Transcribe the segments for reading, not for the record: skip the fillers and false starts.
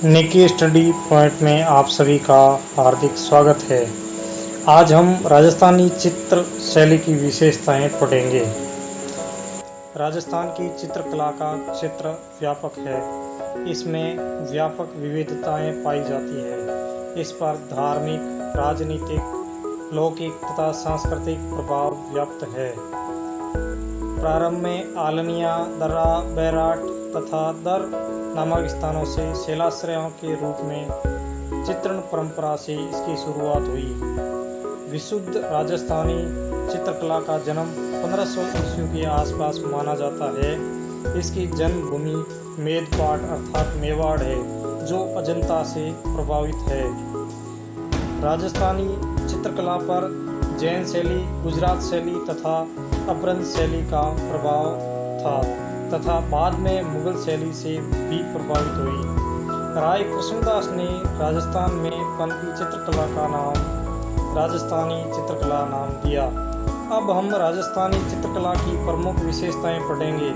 निकी study point में आप सभी का हार्दिक स्वागत है। आज हम राजस्थानी चित्र शैली की विशेषताएं पढ़ेंगे। राजस्थान की चित्रकला का क्षेत्र व्यापक है। इसमें व्यापक विविधताएं पाई जाती है। इस पर धार्मिक, राजनीतिक, लौकिक तथा सांस्कृतिक प्रभाव व्याप्त है। प्रारंभ में आलनिया, दर्रा, बैराट तथा दर नामक स्थानों से शैलाश्रयों के रूप में चित्रण परंपरा से इसकी शुरुआत हुई। विशुद्ध राजस्थानी चित्रकला का जन्म 1500 ईस्वी के आसपास माना जाता है। इसकी जन्मभूमि मेदपाट अर्थात मेवाड़ है, जो अजंता से प्रभावित है। राजस्थानी चित्रकला पर जैन शैली, गुजरात शैली तथा अपभ्रंश शैली का प्रभाव था तथा बाद में मुगल शैली से भी प्रभावित हुई। राय कृष्णदास ने राजस्थान में पनपी चित्रकला का नाम राजस्थानी चित्रकला नाम दिया। अब हम राजस्थानी चित्रकला की प्रमुख विशेषताएं पढ़ेंगे।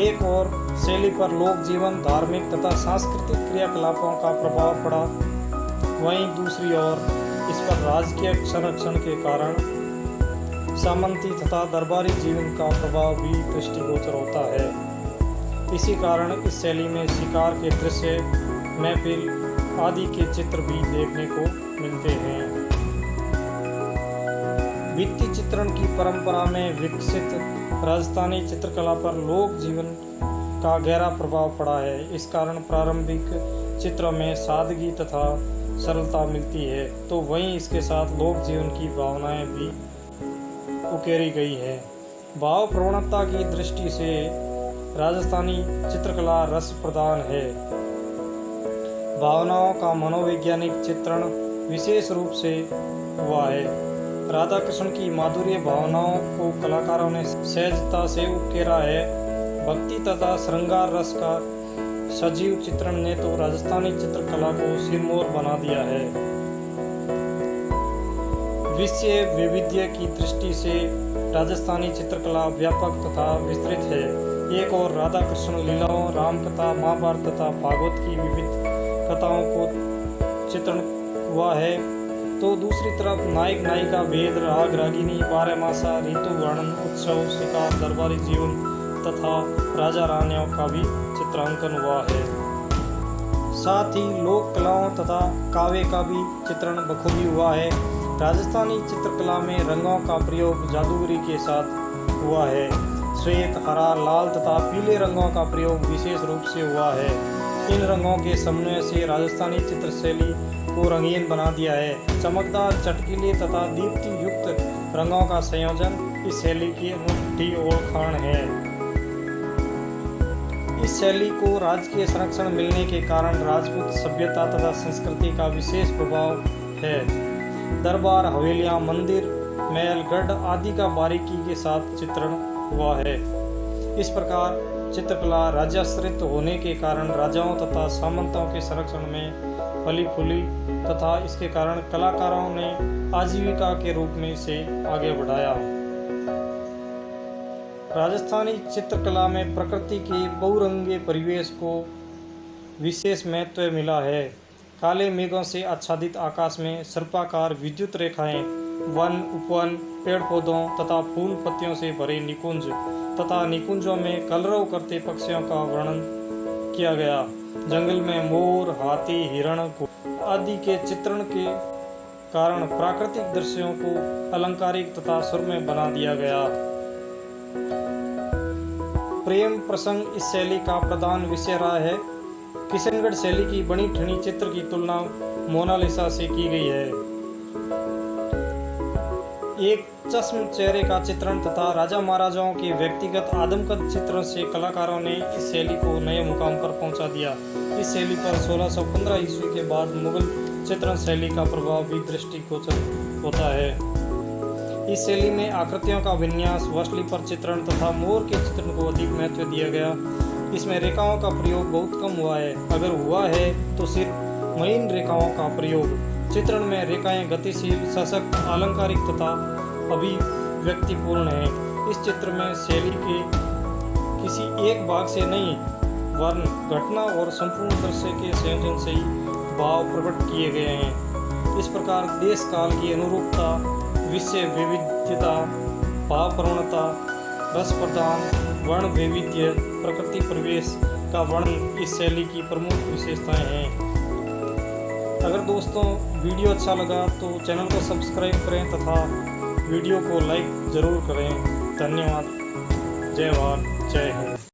एक और शैली पर लोक जीवन, धार्मिक तथा सांस्कृतिक क्रियाकलापों का प्रभाव पड़ा, वहीं दूसरी ओर इस पर राजकीय संरक्षण के कारण सामंती तथा दरबारी जीवन का प्रभाव भी दृष्टिगोचर होता है। इसी कारण इस शैली में शिकार के दृश्य, महफिल आदि के चित्र भी देखने को मिलते हैं। भित्ति चित्रण की परंपरा में विकसित राजस्थानी चित्रकला पर लोक जीवन का गहरा प्रभाव पड़ा है। इस कारण प्रारंभिक चित्रों में सादगी तथा सरलता मिलती है, तो वहीं इसके साथ लोक जीवन की भावनाएं भी उकेरी गई है। भाव प्रवणता की दृष्टि से राजस्थानी चित्रकला रस प्रधान है। भावनाओं का मनोवैज्ञानिक चित्रण विशेष रूप से हुआ है। राधा कृष्ण की माधुर्य भावनाओं को कलाकारों ने सहजता से उकेरा है। भक्ति तथा श्रृंगार रस का सजीव चित्रण ने तो राजस्थानी चित्रकला को सिरमौर बना दिया है। विषय वैविध्य की दृष्टि से राजस्थानी चित्रकला व्यापक तथा विस्तृत है। एक और राधा कृष्ण लीलाओं, राम कथा, महाभारत तथा भागवत की विविध कथाओं को चित्रण हुआ है, तो दूसरी तरफ नायक नायिका भेद, राग रागिनी, बारहमासा, ऋतु वर्णन, उत्सव, शिकार, दरबारी जीवन तथा राजा रानियों का भी चित्रांकन हुआ है। साथ ही लोक कलाओं तथा काव्य का भी चित्रण बखूबी हुआ है। राजस्थानी चित्रकला में रंगों का प्रयोग जादूगरी के साथ हुआ है। श्वेत, हरा, लाल तथा पीले रंगों का प्रयोग विशेष रूप से हुआ है। इन रंगों के समन्वय से राजस्थानी चित्र शैली को रंगीन बना दिया है। चमकदार, चटकीले तथा दीप्ति युक्त रंगों का संयोजन इस शैली की अनूठी ओळखाण है। इस शैली को राजकीय संरक्षण मिलने के कारण राजपूत सभ्यता तथा संस्कृति का विशेष प्रभाव है। दरबार, हवेलियां, मंदिर, महल, गढ़ आदि का बारीकी के साथ चित्रण हुआ है। इस प्रकार चित्रकला राज्याश्रित होने के कारण राजाओं तथा सामंतों के संरक्षण में फली फूली तथा इसके कारण कलाकारों ने आजीविका के रूप में इसे आगे बढ़ाया। राजस्थानी चित्रकला में प्रकृति के बहुरंगी परिवेश को विशेष महत्व मिला है। काले मेघों से आच्छादित आकाश में सर्पाकार विद्युत रेखाएं, वन, उपवन, पेड़ पौधों तथा फूल पत्तियों से भरे निकुंज तथा निकुंजों में कलरव करते पक्षियों का वर्णन किया गया। जंगल में मोर, हाथी, हिरण आदि के चित्रण के कारण प्राकृतिक दृश्यों को अलंकारिक तथा सुरम्य बना दिया गया। प्रेम प्रसंग इस शैली का प्रधान विषय रहा है। किशनगढ़ शैली की बनी ठनी चित्र की तुलना मोनालिसा से की गई है। एक चश्म चेहरे का चित्रण तथा राजा महाराजाओं के व्यक्तिगत आदमकद चित्रण से कलाकारों ने इस शैली को नए मुकाम पर पहुंचा दिया। इस शैली पर 1615 ईस्वी के बाद मुगल चित्रण शैली का प्रभाव भी दृष्टिगोचर होता है। इस शैली में आकृतियों का विन्यास, वसली पर चित्रण तथा मोर के चित्रण को अधिक महत्व दिया गया। इसमें रेखाओं का प्रयोग बहुत कम हुआ है, अगर हुआ है तो सिर्फ महीन रेखाओं का प्रयोग। चित्रण में रेखाएं गतिशील, सशक्त, अलंकारिक तथा अभिव्यक्तिपूर्ण है। इस चित्र में शैली के किसी एक भाग से नहीं वर्ण, घटना और संपूर्ण दृश्य के संयोजन से ही भाव प्रकट किए गए हैं। इस प्रकार देश काल की अनुरूपता, विषय विविधता, भाव प्रवणता, रस प्रदान, वर्ण वैविध्य, प्रकृति परिवेश का वर्णन इस शैली की प्रमुख विशेषताएं हैं। अगर दोस्तों वीडियो अच्छा लगा तो चैनल को सब्सक्राइब करें तथा वीडियो को लाइक ज़रूर करें। धन्यवाद। जय भारत, जय हिंद।